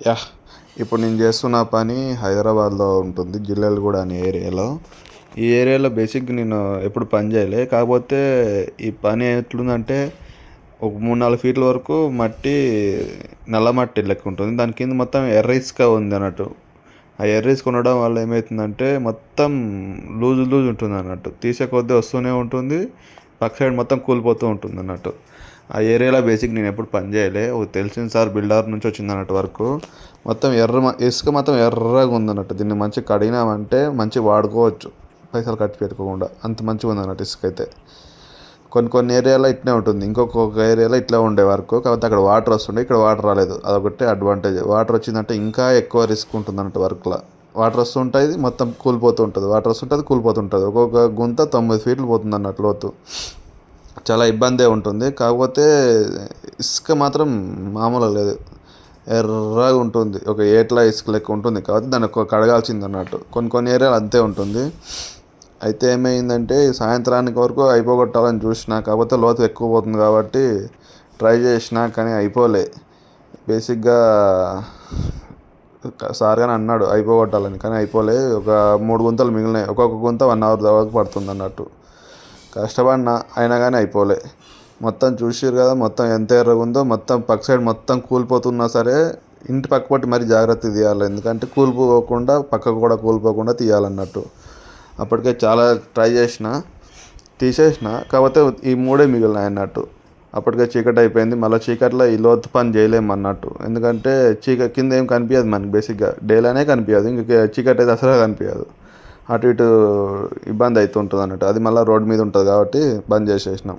Yeah! ఇప్పుడు నేను చేస్తున్న పని హైదరాబాద్‌లో ఉంటుంది. జిల్లెలగూడ అనే ఏరియాలో. ఈ ఏరియాలో బేసిక్‌గా నేను ఎప్పుడు పని చేయలే. కాకపోతే ఈ పని ఎట్లుందంటే ఒక 3, 4 ఫీట్ల వరకు మట్టి, నల్ల మట్టి లెక్క ఉంటుంది. దాని కింద మొత్తం ఎర్ర ఇసుక ఉందన్నట్టు. ఆ ఎర్ర ఇసుక ఉండడం వల్ల ఏమైతుందంటే మొత్తం లూజ్ ఉంటుందన్నట్టు. తీసే కొద్దీ వస్తూనే ఉంటుంది. పక్క సైడ్ మొత్తం కూలిపోతూ ఉంటుందన్నట్టు. ఆ ఏరియాలో బేసిక్ నేను ఎప్పుడు పని చేయలే. ఒక తెలిసిన సార్ బిల్డర్ నుంచి వచ్చిందన్నట్టు వర్కు. మొత్తం ఇసుక మొత్తం ఎర్రగా ఉందన్నట్టు. దీన్ని మంచిగా కడిగినామంటే మంచిగా వాడుకోవచ్చు, పైసలు ఖర్చు పెట్టుకోకుండా. అంత మంచిగా ఉందన్నట్టు ఇసుక అయితే. కొన్ని ఏరియాలో ఇట్నే ఉంటుంది. ఇంకొక ఏరియాలో ఇట్లా ఉండే వరకు. కాకపోతే అక్కడ వాటర్ వస్తుండే, ఇక్కడ వాటర్ రాలేదు. అదొకటే అడ్వాంటేజ్. వాటర్ వచ్చిందంటే ఇంకా ఎక్కువ రిస్క్ ఉంటుంది అన్నట్టు వర్క్లో. వాటర్ వస్తుంటుంది, మొత్తం కూలిపోతూ ఉంటుంది. వాటర్ వస్తుంటుంది, కూలిపోతుంటుంది. ఒక్కొక్క గుంత 9 ఫీట్లు పోతుంది అన్నట్టు లోతు. చాలా ఇబ్బందే ఉంటుంది. కాకపోతే ఇసుక మాత్రం మామూలుగా లేదు, ఎర్రగా ఉంటుంది. ఒక ఏట్ల ఇసుక లెక్క ఉంటుంది. కాబట్టి దాన్ని కడగాల్సింది అన్నట్టు. కొన్ని ఏరియాలు అంతే ఉంటుంది. అయితే ఏమైందంటే సాయంత్రానికి వరకు అయిపోగొట్టాలని చూసిన, కాకపోతే లోతు ఎక్కువ పోతుంది కాబట్టి ట్రై చేసిన, కానీ అయిపోలే. బేసిక్గా సార్ కానీ అన్నాడు అయిపోగొట్టాలని, కానీ అయిపోలే. ఒక 3 గుంతలు మిగిలినాయి. ఒక్కొక్క గుంత 1 అవర్ వరకు పడుతుంది అన్నట్టు. కష్టపడినా అయినా కానీ అయిపోలే. మొత్తం చూసిర్రు కదా, మొత్తం ఎంత ఎర్రగా ఉందో. మొత్తం పక్క సైడ్ మొత్తం కూలిపోతున్నా సరే ఇంటి పక్క పట్టి మరీ జాగ్రత్త తీయాలి. ఎందుకంటే కూలిపోకుండా, పక్కకు కూడా కూలిపోకుండా తీయాలన్నట్టు. అప్పటికే చాలా ట్రై చేసిన, తీసేసిన. కాకపోతే ఈ 3 మిగిలినాయి అన్నట్టు. అప్పటికే చీకటి అయిపోయింది. మళ్ళీ చీకట్లో ఈ లోతు పని చేయలేము అన్నట్టు. ఎందుకంటే కింద ఏం కనిపించదు మనకి. బేసిక్గా డేలోనే కనిపించదు, ఇంకా చీకటి అయితే అసలు కనిపించదు. అటు ఇటు ఇబ్బంది అవుతుంటుంది అన్నట్టు. అది మళ్ళీ రోడ్ మీద ఉంటుంది కాబట్టి బంద్ చేసేసినాం.